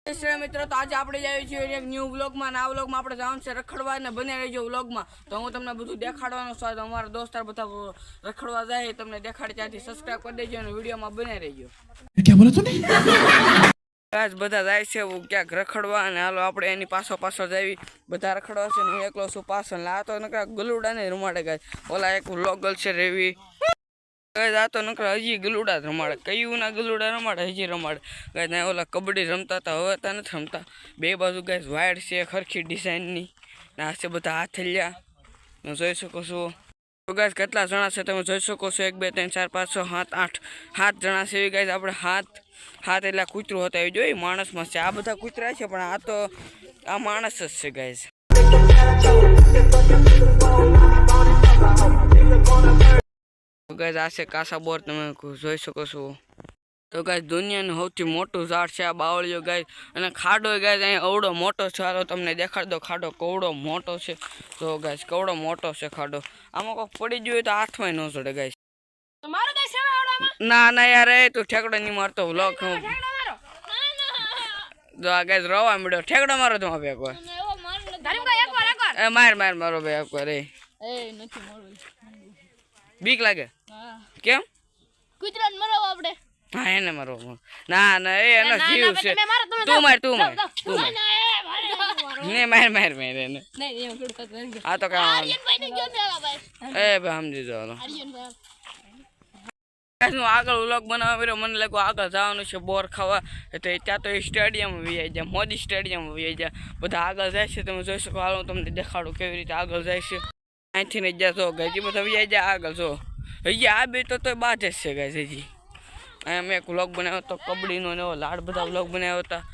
મિત્રો તો આજે આપણે જઈએ છીએ એક ન્યૂ વ્લોગમાં અને આ વ્લોગમાં આપણે જવાનું છે રખડવા ને બને રહેજો વ્લોગમાં તો હું તમને બધું દેખાડવાનો છું અમારા દોસ્તાર બધા રખડવા જાય તમને દેખાડી ત્યાંથી સબસ્ક્રાઇબ કરી દેજો અને વિડીયોમાં બને રહેજો क्या बोला तूने આજ બધા જાય છે ક્યાંક રખડવા અને હાલો આપણે એની પાછો જાવી બધા રખડવા છે ને હું એકલો છું પાછળ આ તો નકરા ગલુડા ને રમાડે ગાય ઓલા એક વ્લોગલ છે રેવી આ તો નકરા હજી ગલુડા જ રમાડે કયું ના ગલુડા રમાડે હજી રમાડે ગાય ને ઓલા કબડ્ડી રમતા હતા હવે હતા નથી રમતા બે બાજુ ગાય વાયર છે ખરખી ડિઝાઇનની ને આ છે બધા હાથલિયા જોઈ શકો છો ગાય કેટલા જણા છે તમે જોઈ શકો છો 1 2 3 4 5 6 7 8 જણા છે એવી ગાય આપણે હાથ એટલે કૂતરું હતા એ જોઈ માણસમાં છે આ બધા કૂતરા છે પણ આ તો આ માણસ જ છે ગાય ગાય આ છે કાસા બોર તમે જોઈ શકો છો તો ગાય દુનિયાનું સૌથી મોટું ઝાડ છે આ બાવળીઓ ગાય અને ખાડો ગાય અહીંયા અવડો મોટો છે હાલો તમને દેખાડ દો ખાડો કવડો મોટો છે તો ગાય કવડો મોટો છે ખાડો આમાં કોઈ પડી ગયું તો હાથમાં ન ચડે ગાય ના ના યાર એ તું ઠેકડો નહીં મારતો વ્લોગ જો આ ગાય રોવા મળ્યો ઠેકડો મારો તો કોઈ માર મારો ભાઈ એકવાર એ બીક લાગે કેમ કૂતરાને મરાવો આપણે હા એને મારો ના ના એ એનો જીવ છે તું માર ને માર એને આ તો કામ એ ભાઈ સમજી જાવ આગળ વ્લોગ બનાવવા મને લાગ્યું આગળ જવાનું છે બોર ખાવા તો ત્યાં તો સ્ટેડિયમ વી જાય મોદી સ્ટેડિયમ વી જાય બધા આગળ જાય છે તમે જોઈ શકો હાલ તમને દેખાડું કેવી રીતે આગળ જાય છે અહીંથી ને જ્યાં જો ગઈ બધા વી જાય આગળ જો હજી આ બે તો બાદ જ છે ગાય હજી અહીંયા મેં એક વ્લોગ બનાવ્યો હતો કબડ્ડીનો ને એવો લાડ બધા વ્લોગ બનાવ્યો હતા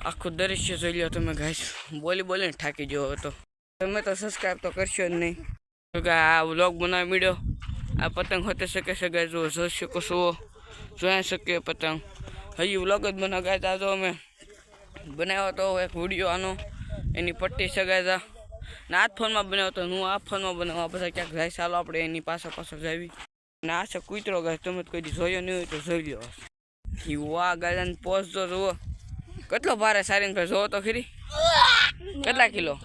આખું દૃશ્ય જોઈ લો તમે ગાય બોલીને થાકી ગયો હતો તમે તો સબસ્ક્રાઈબ તો કરશો જ નહીં તો આ વ્લોગ બનાવી મળ્યો આ પતંગ હોતે શકે છે ગાય જો જોઈ શકો છો જોઈ શકીએ પતંગ હજી વ્લોગ જ બનાવ ગાય તા તો અમે બનાવ્યો હતો એક વિડીયો આનો એની પટ્ટી સગાય ને આ ફોનમાં બનાવ્યો હતો હું આ ફોનમાં બનાવવા બધા ક્યાંક જાય ચાલો આપણે એની પાછળ જાવી ને આ છે કૂતરો ગાય તમે કોઈ જોયો નહીં હોય તો જોઈ લો વાહ ગાયને પહોંચતો જુઓ કેટલો ભારે સારી ભાઈ જોવો તો ખરી કેટલા કિલો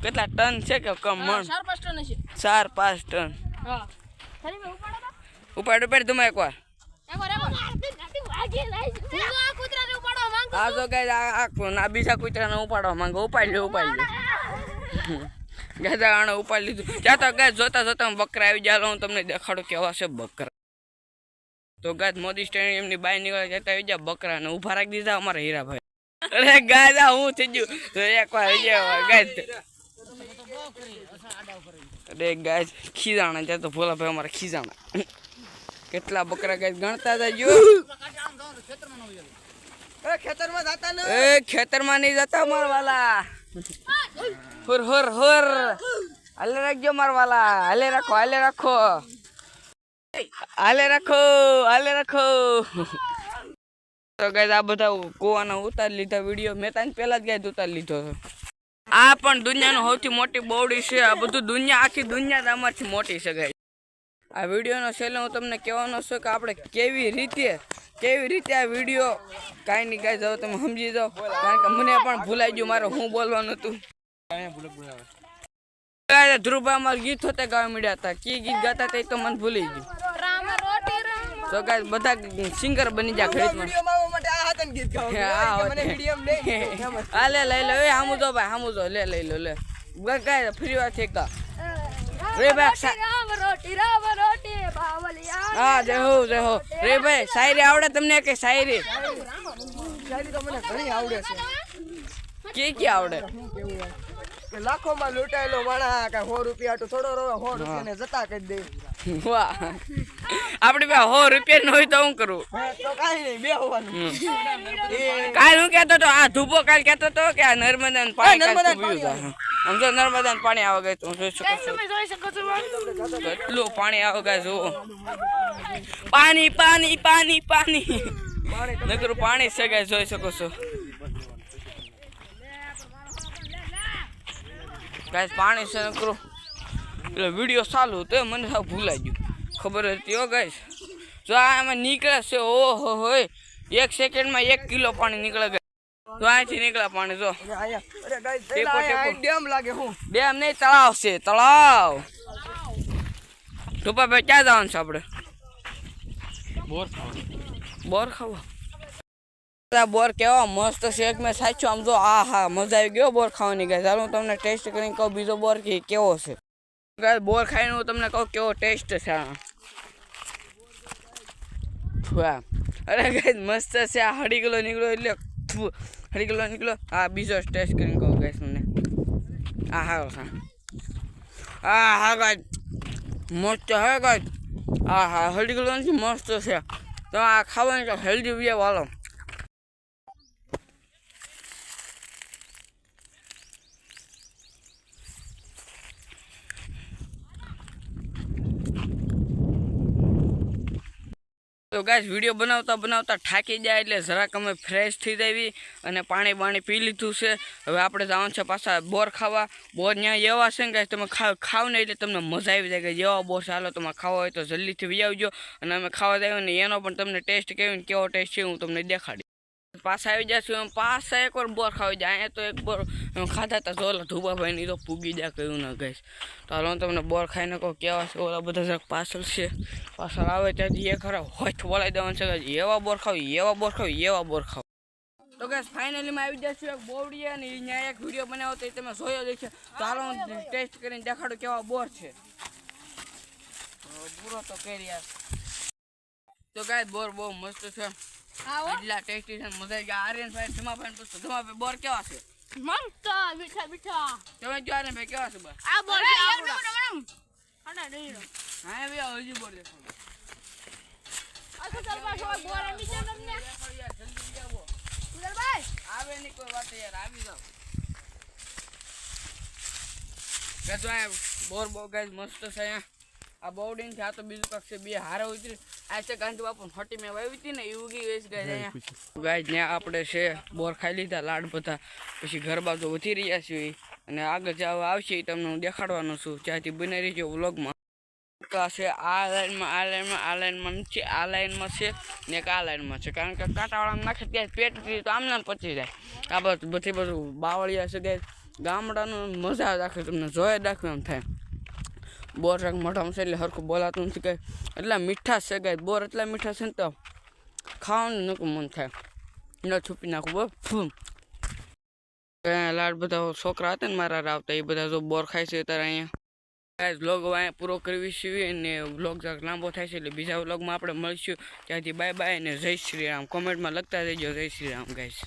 કેટલા ટન છે કે કમ મણ 4-5 ટન ઉપાડ તમે એકવાર આ તો કઈ બીજા કૂતરાને ઉપાડવા માંગે ઉપાડ લે ગાય ઉપાડી લીધું ત્યાં તો ગાય જોતા બકરા આવી જાય હું તમને દેખાડું કેવા છે બકરા તો ગાય મોદી સ્ટેડિયમની બાય નીકળે જતા આવી જાય બકરા ને ઉભા રાખી દીધા અમારા હીરાભાઈ અરે ગાય હું થઈ ગયું એકવાર ગાય અરે ગાય ખીજાણા ત્યાં તો ભોલાભાઈ અમારા ખીજાણા કેટલા બકરા ગાય ગણતા હતા જો ખેતરમાં નહીં જતા અમારા વાલા હોર હાલે રાખજો મારા વાલા હાલે રાખો તો ગાય આ બધા કુવાના ઉતારી લીધા વિડીયો મેં તાને પેલા જ ગાય ઉતારી લીધો આ પણ દુનિયાનું સૌથી મોટી બોવડી છે આ બધું આખી દુનિયા અમારથી મોટી છે ગાય આ વિડીયોનો છેલ્લે હું તમને કહેવાનો છું કે આપણે કેવી રીતે આ વિડીયો કાંઈ નહીં ગાય જાઓ તમે સમજી જાઓ કારણ કે મને પણ ભૂલાઈ ગયું મારે હું બોલવાનું હતું ધ્રુવભાઈ અમારા ગીત હોતે ગાવા મળ્યા હતા કી ગીત ગાતા હતા એ તો મને ભૂલી ગયું તો ગાય બધા સિંગર બની જાય ઘડીમાં લઈ લો એ સામું જો ભાઈ સામું જો લઈ લો ગાય ફરી વાર છે હા જય હો રે ભાઈ શાયરી આવડે તમને કે શાયરી તો મને ઘણી આવડે છે કે આવડે લાખો માં લૂંટાયેલો માણા કે 100 રૂપિયા તો થોડો રોવે 100 રૂપિયા ને જતા કરી દે વાહ આપડી પાસે 100 રૂપિયા ન હોય તો હું કરું તો કાઈ નહીં બે હોવાનું કાલ હું કહેતો તો આ ધૂપો કાલ કહેતો તો કે આ નર્મદાનું પાણી સમજો નર્મદાનું પાણી આવે ગયું જોઈ શકો છો કેટલું પાણી આવે ગયા જુઓ પાણી નકરું પાણી છે ગાય જોઈ શકો છો ગાય પાણી છે નકરું એટલે વિડીયો ચાલુ તો મને સાવ ભૂલાઈ ગયું ખબર હતી હો ગાય જો આમાં નીકળે છે ઓહો હોય 1 સેકન્ડમાં 1 કિલો પાણી નીકળે ગઈ. તો અહીંથી નીકળે પાણી જો. અહીંયા અરે ગાઈસ ટેપો, ટેપો. ડેમ લાગે હું ડેમ નહીં, તળાવ છે, તળાવ. ટોપાભાઈ ક્યાં જવાનું છે આપણે? બોર ખાવા. બોર કેવા મસ્ત છે, એક મેં સાચું આમ જો. આ હા, મજા આવી ગયો બોર ખાવાની ગાઈસ. હાલ હું તમને ટેસ્ટ કરીને કહું બીજો બોર કે કેવો છે. ગાઈસ બોર ખાઈને હું તમને કહું કેવો ટેસ્ટ છે આ. વાહ, અરે ગાઈસ મસ્ત છે આ. 1.5 કિલો નીકળ્યો એટલે 1.5 કિલો નીકળ્યો. આ બીજો ટેસ્ટ કરીને કહું ગાઈસ તમને. આ હા હા, આ હા ગાઈસ મસ્ત હે ગાઈસ. આ હા 1.5 કિલો નથી, મસ્ત છે. તો આ ખાવાની તો હેલ્ધી વે વાળો. તો ગાઈસ વિડીયો બનાવતા બનાવતા થાકી જાય એટલે જરાક અમે ફ્રેશ થઈ જાવી અને પાણી બાણી પી લીધું છે. હવે આપણે જવાનું છે પાછા બોર ખાવા. બોર ત્યાં એવા છે ને ગાઈસ, તમે ખાવ ને એટલે તમને મજા આવી જાય કે જેવા બોર ચાલો તમારે ખાવા હોય તો જલ્દીથી વી આવજો. અને અમે ખાવા જઈએ ને એનો પણ તમને ટેસ્ટ કેવો ટેસ્ટ છે હું તમને દેખાડી. પાછા આવી જશું પાછા એકવાર બોર ખાવી જાય. અહીંયા તો એક બોર ખાધા હતા તો ઓલા ધુબાભાઈની તો પૂગી જાય કહ્યું ના ગાઈસ. તો હાલો તમને બોર ખાઈને કહો કેવા છે. ઓલા બધા જરાક પાછળ છે, પાછળ આવે ત્યાંથી એ ખરા હોઠ બોલાવી દેવાનું છે કે એવા બોર ખાવી, એવા બોર ખાવી, એવા બોર ખાવ. તો ગાઈસ ફાઇનલીમાં આવી જશું એક બોવડી અને અહીંયા એક વિડીયો બનાવ્યો તો તમે જોયો દેખે. તો હાલો ટેસ્ટ કરીને દેખાડું કેવા બોર છે. પૂરો તો કરી યાર. તો ગાઈસ બોર બહુ મસ્ત છે, એટલા ટેસ્ટી છે, મજા આવી ગઈ. આર્યનભાઈ ધમાભાઈ પૂછતો ધમાભાઈ બોર કેવા છે? મસ્ત મીઠા મીઠા. તમે જો આર્યનભાઈ કેવા છે? બસ આ બોલ છે આપણો. અડા દઈ દો. હા ભાઈ હજી બોર દેખો. આ તો ચાલ પાછો બોલ એમી છે તમને. યાર જલ્દી આવો. સુરભાઈ આવે ની કોઈ વાત યાર, આવી જાવ. ગજો આ બોર બહુ ગાઈસ મસ્ત છે. અહીંયા આ બોવડીન છે, આ તો બીજું કાક છે. બે હારે ઉતરી આ છે ગાંધી બાપુ ફટી મેં વાવી હતી ને એ ઉગી વેચ ગાઈસ. અહીંયા ગાઈસ ત્યાં આપણે છે બોર ખાઈ લીધા લાડ બધા. પછી ઘર બાજુ વધી રહ્યા છીએ અને આગળ જાવ આવશે તમને હું દેખાડવાનો છું. ત્યાંથી બની રહી છે વ્લોગમાં. છે આ લાઈનમાં, આ લાઈનમાં, આ લાઈનમાં નથી, આ લાઈનમાં છે ને એક આ લાઈનમાં છે. કારણ કે કાંટાવાળામાં નાખે ત્યાં પેટ તો આમને પચી જાય. આ બધી બધું બાવળિયા છે ગાઈસ. ગામડાનું મજા રાખે, તમને જોઈ રાખવું એમ થાય. બોર રાખ મોઢામાં છે એટલે હરખું બોલાતું નથી કંઈ. એટલા મીઠા છે ગાઈસ બોર, એટલા મીઠા છે ને તો ખાવાનું નકું મન થાય. ન છુપી નાખું બસ ફૂમ. લાડ બધા છોકરા હતા ને મારા આવતા એ બધા જો બોર ખાય છે ત્યારે અહીંયા. ગાઈસ વ્લોગ અહીંયા પૂરો કરવી છીએ અને વ્લોગ જરાક લાંબો થાય છે એટલે બીજા વ્લોગમાં આપણે મળીશું. ત્યાંથી બાય બાય અને જય શ્રી રામ. કોમેન્ટમાં લખતા જઈજો જય શ્રી રામ ગાઈસ.